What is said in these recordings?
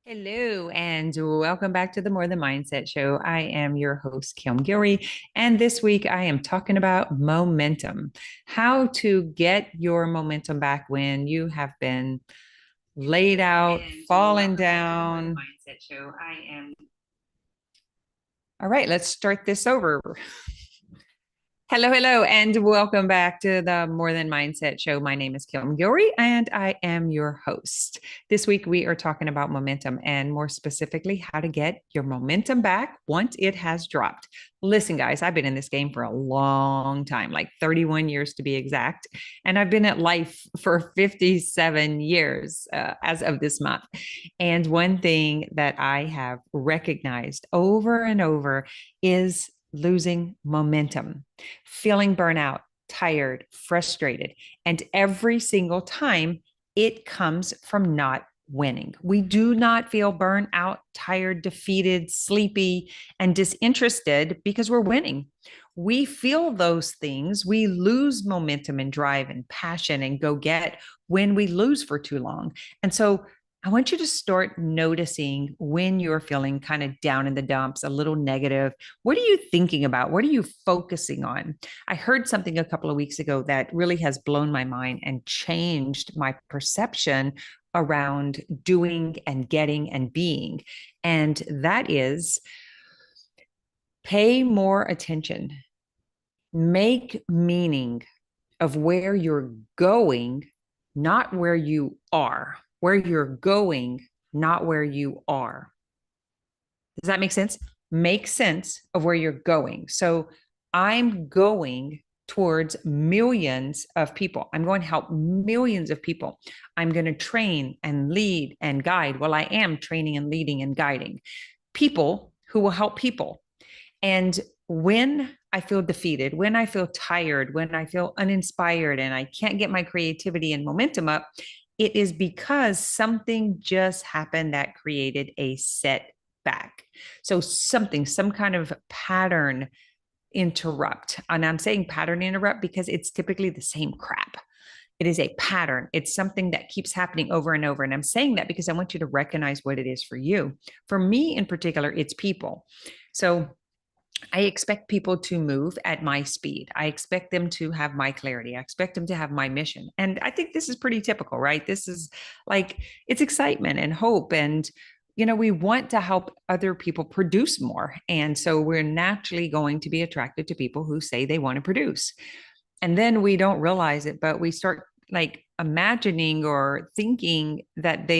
Hello, and welcome back to the More Than Mindset Show. I am your host, Kim Gilry, and this week I am talking about momentum, how to get your momentum back when you have been laid out, fallen down. Mindset Show. All right, let's start this over. Hello, and welcome back to the More Than Mindset Show. My name is Kim Gilry, and I am your host. This week, we are talking about momentum and more specifically, how to get your momentum back once it has dropped. Listen, guys, I've been in this game for a long time, like 31 years to be exact. And I've been at life for 57 years as of this month. And one thing that I have recognized over and over is losing momentum, feeling burnout, tired, frustrated. And every single time it comes from not winning. We do not feel burnt out, tired, defeated, sleepy, and disinterested because we're winning. We feel those things. We lose momentum and drive and passion and go get when we lose for too long. And so I want you to start noticing when you're feeling kind of down in the dumps, a little negative. What are you thinking about? What are you focusing on? I heard something a couple of weeks ago that really has blown my mind and changed my perception around doing and getting and being. And that is pay more attention, make meaning of where you're going, not where you are. Where you're going, not where you are. Does that make sense? Make sense of where you're going. So I'm going towards millions of people. I'm going to help millions of people. I'm going to train and lead and guide. Well, I am training and leading and guiding people who will help people. And when I feel defeated, when I feel tired, when I feel uninspired and I can't get my creativity and momentum up, it is because something just happened that created a setback. So some kind of pattern interrupt. And I'm saying pattern interrupt because it's typically the same crap. It is a pattern. It's something that keeps happening over and over. And I'm saying that because I want you to recognize what it is for you. For me in particular, it's people. So I expect people to move at my speed. I expect them to have my clarity. I expect them to have my mission. And I think this is pretty typical, right? This is like it's excitement and hope. And, we want to help other people produce more. And so we're naturally going to be attracted to people who say they want to produce. And then we don't realize it, but we start like imagining or thinking that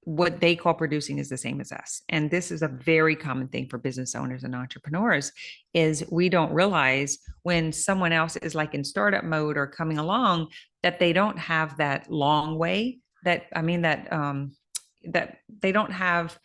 what they call producing is the same as us. And this is a very common thing for business owners and entrepreneurs is we don't realize when someone else is like in startup mode or coming along that they don't have that long way that they don't have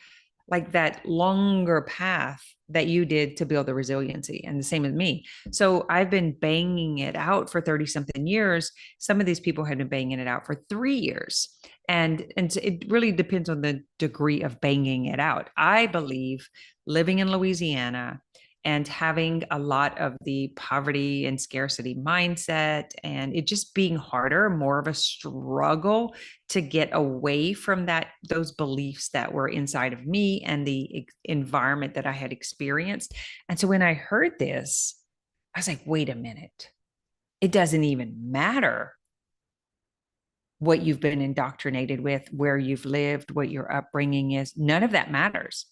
like that longer path that you did to build the resiliency, and the same with me. So I've been banging it out for 30 something years. Some of these people have been banging it out for 3 years. And it really depends on the degree of banging it out. I believe living in Louisiana and having a lot of the poverty and scarcity mindset and it just being harder, more of a struggle to get away from those beliefs that were inside of me and the environment that I had experienced. And so when I heard this, I was like, wait a minute. It doesn't even matter what you've been indoctrinated with, where you've lived, what your upbringing is. None of that matters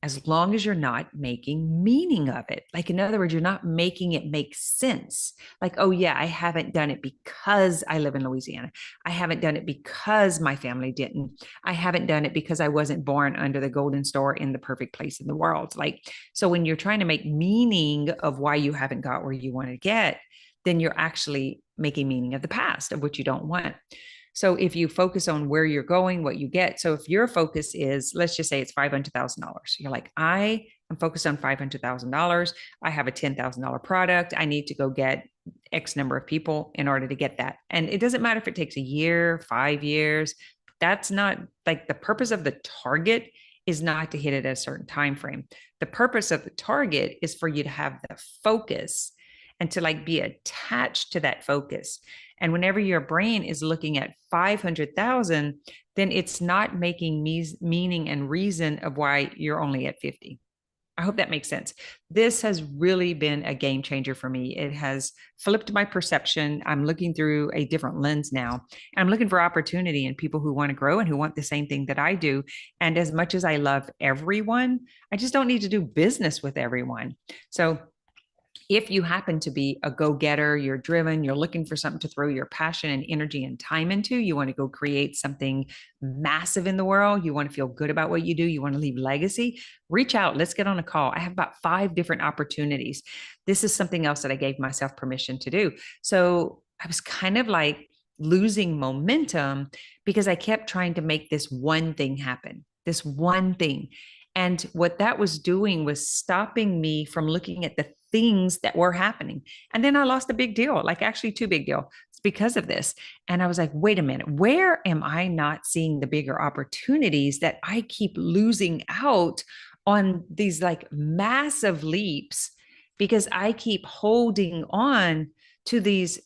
as long as you're not making meaning of it. Like, in other words, you're not making it make sense. Like, oh yeah, I haven't done it because I live in Louisiana. I haven't done it because my family didn't. I haven't done it because I wasn't born under the golden star in the perfect place in the world. Like, so when you're trying to make meaning of why you haven't got where you want to get, then you're actually making meaning of the past of what you don't want. So if you focus on where you're going, what you get. So if your focus is, let's just say it's $500,000, you're like, I am focused on $500,000. I have a $10,000 product. I need to go get X number of people in order to get that. And it doesn't matter if it takes a year, 5 years. That's not like the purpose of the target is not to hit it at a certain time frame. The purpose of the target is for you to have the focus and to like be attached to that focus. And whenever your brain is looking at 500,000, then it's not making meaning and reason of why you're only at 50. I hope that makes sense. This has really been a game changer for me. It has flipped my perception. I'm looking through a different lens now. I'm looking for opportunity in people who want to grow and who want the same thing that I do. And as much as I love everyone, I just don't need to do business with everyone. So if you happen to be a go-getter, you're driven, you're looking for something to throw your passion and energy and time into, you want to go create something massive in the world, you want to feel good about what you do, you want to leave legacy, reach out. Let's get on a call. I have about 5 different opportunities. This is something else that I gave myself permission to do. So I was kind of like losing momentum because I kept trying to make this one thing happen, this one thing. And what that was doing was stopping me from looking at the things that were happening. And then I lost a big deal, like actually 2 big deals. It's because of this. And I was like, wait a minute, where am I not seeing the bigger opportunities that I keep losing out on these like massive leaps because I keep holding on to this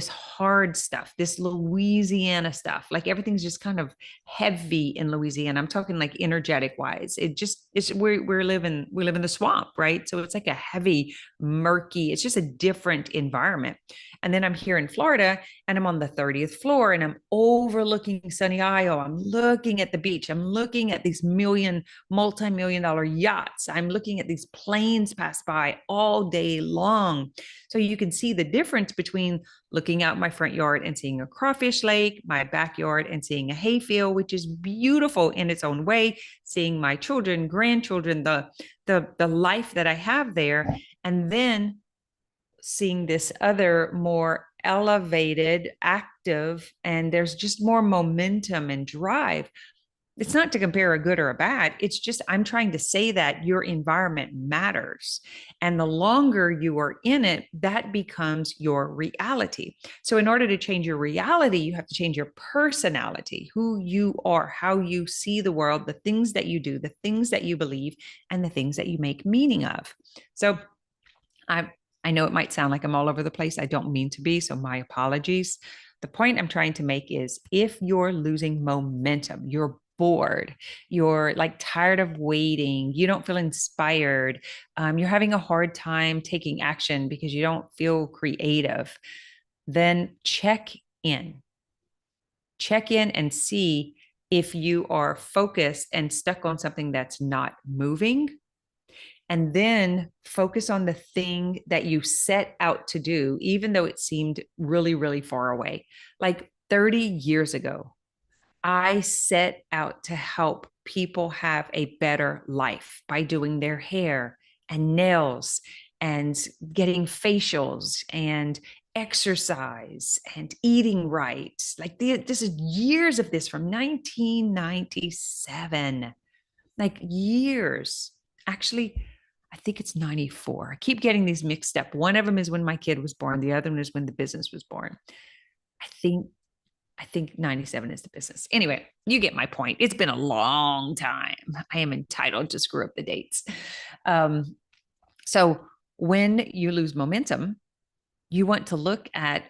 hard stuff, this Louisiana stuff. Like everything's just kind of heavy in Louisiana. I'm talking like energetic wise. It's we live in the swamp, right? So it's like a heavy, murky, it's just a different environment. And then I'm here in Florida and I'm on the 30th floor and I'm overlooking Sunny Isle. I'm looking at the beach. I'm looking at these multi-million dollar yachts. I'm looking at these planes pass by all day long. So you can see the difference between looking out my front yard and seeing a crawfish lake, my backyard and seeing a hayfield, which is beautiful in its own way, seeing my children, grandchildren, the life that I have there, and then seeing this other more elevated, active, and there's just more momentum and drive. It's not to compare a good or a bad. It's just, I'm trying to say that your environment matters. And the longer you are in it, that becomes your reality. So, in order to change your reality, you have to change your personality, who you are, how you see the world, the things that you do, the things that you believe, and the things that you make meaning of. So, I know it might sound like I'm all over the place. I don't mean to be, so my apologies. The point I'm trying to make is if you're losing momentum, you're bored, you're like tired of waiting, you don't feel inspired, you're having a hard time taking action because you don't feel creative, then in. Check in and see if you are focused and stuck on something that's not moving. And then focus on the thing that you set out to do, even though it seemed really, really far away. Like 30 years ago, I set out to help people have a better life by doing their hair and nails and getting facials and exercise and eating right. Like this is years of this from 1997, like years. Actually, I think it's 94. I keep getting these mixed up. One of them is when my kid was born. The other one is when the business was born. I think 97 is the business. Anyway, you get my point. It's been a long time. I am entitled to screw up the dates. So when you lose momentum, you want to look at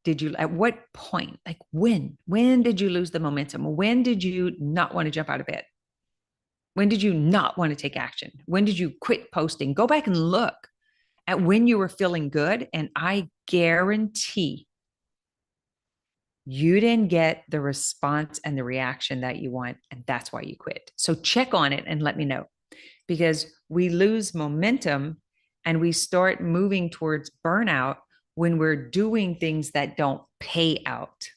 at what point, like when did you lose the momentum? When did you not want to jump out of bed? When did you not want to take action? When did you quit posting? Go back and look at when you were feeling good. And I guarantee you didn't get the response and the reaction that you want. And that's why you quit. So check on it and let me know, because we lose momentum and we start moving towards burnout when we're doing things that don't pay out.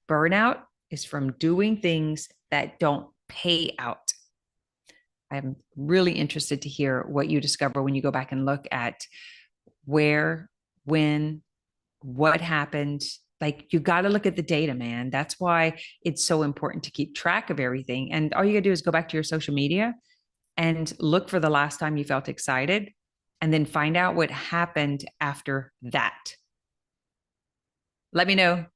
Burnout is from doing things that don't pay out. I'm really interested to hear what you discover when you go back and look at where, when, what happened. Like you got to look at the data, man. That's why it's so important to keep track of everything. And all you got to do is go back to your social media and look for the last time you felt excited and then find out what happened after that. Let me know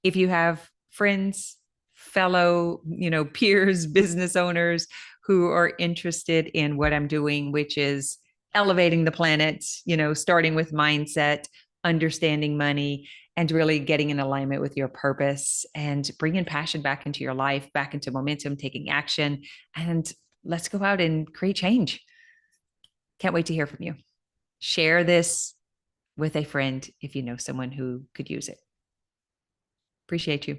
if you have friends, fellow, peers, business owners who are interested in what I'm doing, which is elevating the planet, starting with mindset, understanding money, and really getting in alignment with your purpose and bringing passion back into your life, back into momentum, taking action, and let's go out and create change. Can't wait to hear from you. Share this with a friend if you know someone who could use it. Appreciate you.